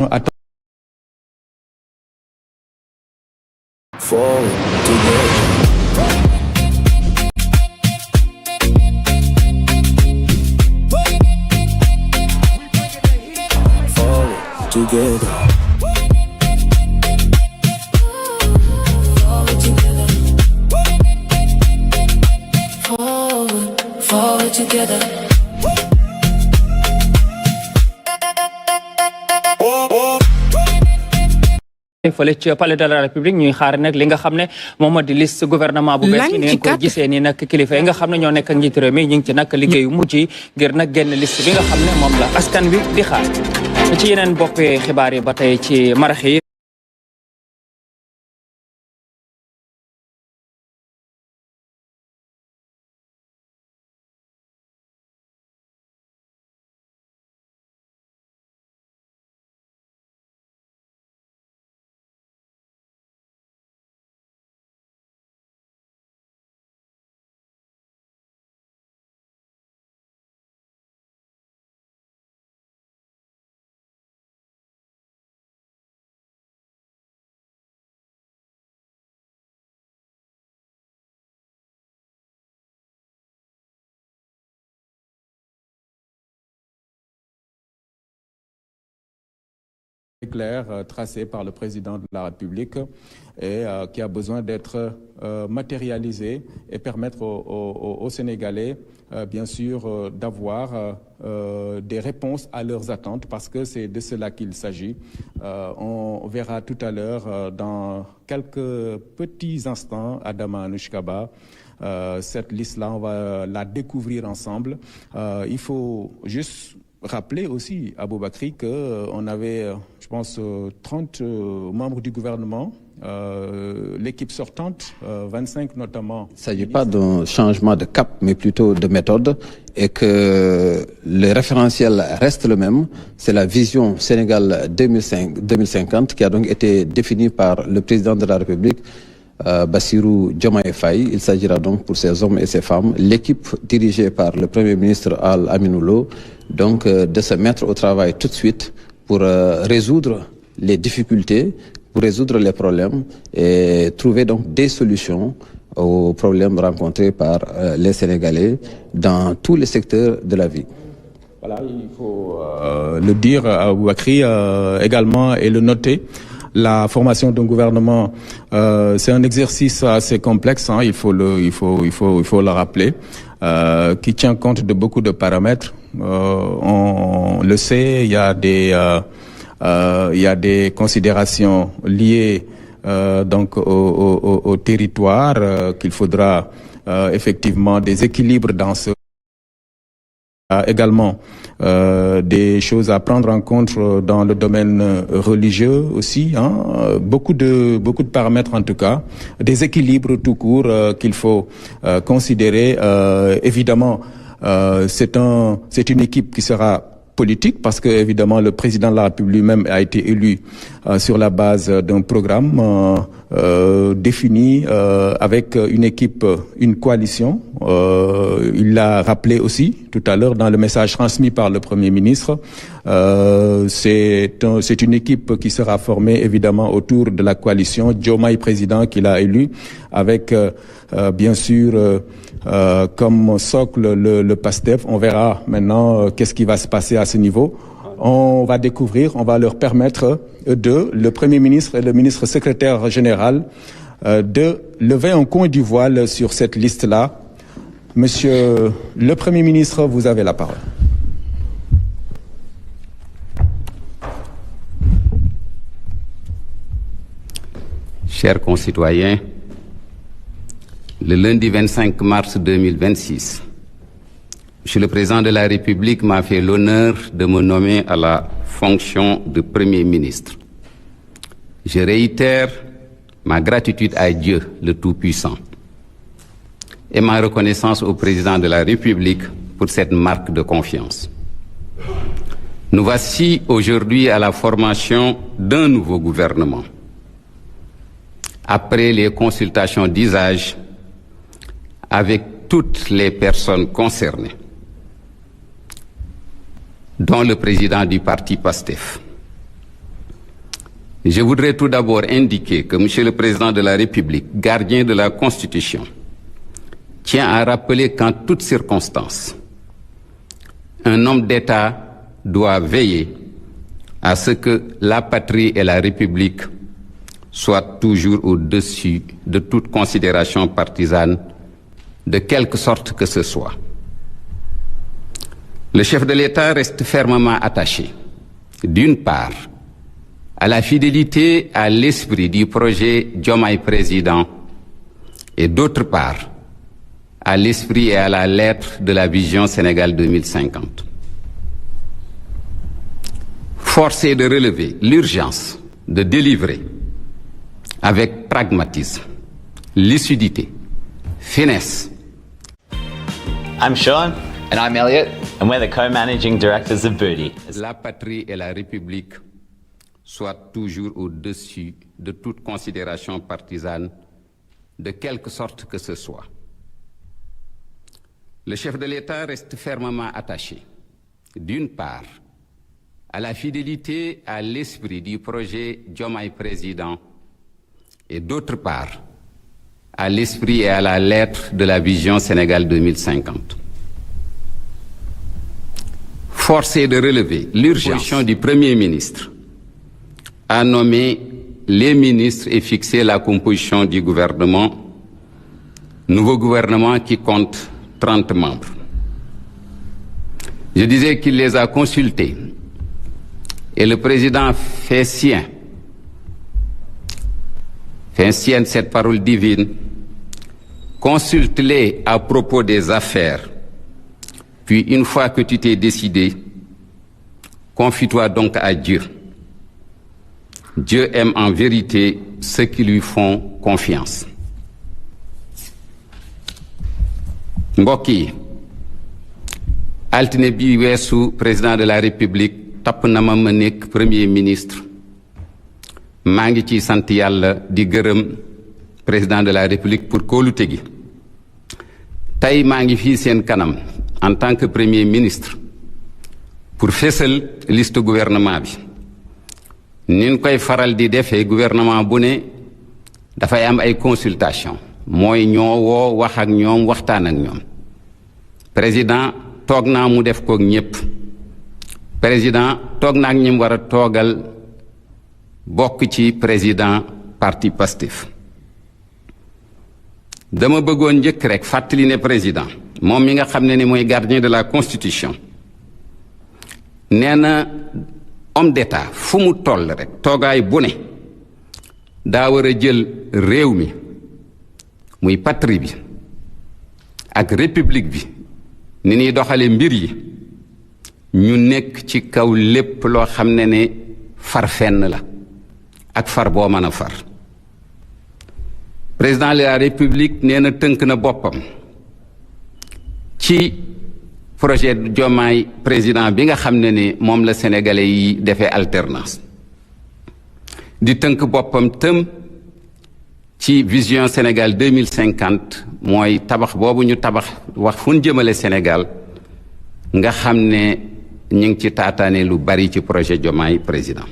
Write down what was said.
Attends. Fall together. Forward together. fële ci palais de la république ñuy xaar nag li nga xam ne moom moo di liste gouvernement bu bees yi ni ngeen ko gisee ni nag kilifa yi nga xam ne ñoo nekk ak njiitu réew mi ñu ngi ci nag liggéeyu mujj yi ngir nag génn liste bi nga xam ne moom la askan wi di xaar ci yeneen bopp xibaar yi ba tey ci marax yi clair tracé par le président de la République et qui a besoin d'être matérialisé et permettre aux Sénégalais, bien sûr, d'avoir des réponses à leurs attentes parce que c'est de cela qu'il s'agit. On verra tout à l'heure, dans quelques petits instants, Adama Anouchkaba, cette liste-là, on va la découvrir ensemble. Il faut juste rappeler aussi, Aboubakri, qu'on avait, je pense, 30 membres du gouvernement, l'équipe sortante, 25 notamment. Il ne s'agit pas d'un changement de cap, mais plutôt de méthode, et que le référentiel reste le même. C'est la vision Sénégal 2050 qui a donc été définie par le président de la République, Bassirou Diomaye Faye. Il s'agira donc pour ces hommes et ces femmes, l'équipe dirigée par le Premier ministre Al-Aminou Lo, donc de se mettre au travail tout de suite pour résoudre les difficultés, pour résoudre les problèmes et trouver donc des solutions aux problèmes rencontrés par les Sénégalais dans tous les secteurs de la vie. Voilà, il faut le dire à Aboubakri également et le noter. La formation d'un gouvernement, c'est un exercice assez complexe, hein, il faut le rappeler, qui tient compte de beaucoup de paramètres. On le sait, il y a des considérations liées donc au territoire qu'il faudra effectivement des équilibres dans ce. Également des choses à prendre en compte dans le domaine religieux aussi, hein, beaucoup de paramètres en tout cas, des équilibres tout court qu'il faut considérer. Évidemment, c'est une équipe qui sera politique parce que évidemment le président de la République lui-même a été élu sur la base d'un programme défini avec une équipe, une coalition. Il l'a rappelé aussi tout à l'heure dans le message transmis par le Premier ministre. C'est une équipe qui sera formée évidemment autour de la coalition Diomaye président qu'il a élu avec bien sûr comme socle le PASTEF. On verra maintenant qu'est-ce qui va se passer à ce niveau. On va découvrir, on va leur permettre le Premier ministre et le ministre secrétaire général de lever un coin du voile sur cette liste-là. Monsieur le Premier ministre, vous avez la parole. Chers concitoyens, le lundi 25 mars 2026, Monsieur le Président de la République m'a fait l'honneur de me nommer à la fonction de Premier ministre. Je réitère ma gratitude à Dieu, le Tout-Puissant, et ma reconnaissance au Président de la République pour cette marque de confiance. Nous voici aujourd'hui à la formation d'un nouveau gouvernement. Après les consultations d'usage avec toutes les personnes concernées, dont le président du parti PASTEF. Je voudrais tout d'abord indiquer que Monsieur le Président de la République, gardien de la Constitution, tient à rappeler qu'en toutes circonstances, un homme d'État doit veiller à ce que la patrie et la République soient toujours au-dessus de toute considération partisane, de quelque sorte que ce soit. Le chef de l'État reste fermement attaché, d'une part, à la fidélité à l'esprit du projet Diomaye Président et d'autre part, à l'esprit et à la lettre de la vision Sénégal 2050. Force est de relever l'urgence de délivrer avec pragmatisme, lucidité, finesse. I'm Sean. And I'm Elliot. And we're the co-managing directors of Booty. La patrie et la République soient toujours au-dessus de toute considération partisane, de quelque sorte que ce soit. Le chef de l'État reste fermement attaché, d'une part, à la fidélité à l'esprit du projet Diomaye Président et d'autre part, à l'esprit et à la lettre de la vision Sénégal 2050. Force est de relever l'urgence du Premier ministre à nommer les ministres et fixer la composition du gouvernement, nouveau gouvernement qui compte 30 membres. Je disais qu'il les a consultés et le président fait sienne cette parole divine, consulte-les à propos des affaires, puis une fois que tu t'es décidé, confie-toi donc à Dieu. Dieu aime en vérité ceux qui lui font confiance. mbokk yi altine bi weesu président de la république tapp na ma nekk premier ministre maa ngi ci sant yàlla di gërëm président de la république pour kóolute gi tey maa ngi fii seen kanam en tant que premier ministre pour fésal liste gouvernement bi nin koy faral di defee gouvernement bu ne dafay am ay consultation mooy ñoo woo wax ak ñoom waxtaan ak ñoom président toog naa mu def koog ñépp président toog naa ak ñim war a toogal bokk ci président parti Pastef dama bëggoon njëkk rek fàttali ne président moom mi nga xam ne ni mooy gardien de la constitution nee na homme d'état fu mu toll rek toogaay bu ne daa war a jël réew mi muy patrie bi ak république bi ni ñuy doxale mbir yi ñu nekk ci kaw lépp loo xam ne far fenn la ak far boo mën a far président de la république nee na tënk na boppam ci projet Diomaye président bi nga xam ne moom la sénégalais yi defee alternance di tënk boppam tëm ci vision Sénégal 2050 mooy tabax boobu ñu tabax wax fu ñu jëmale Sénégal nga xam ne ñu ngi ci taataane lu bari ci projet Diomaye président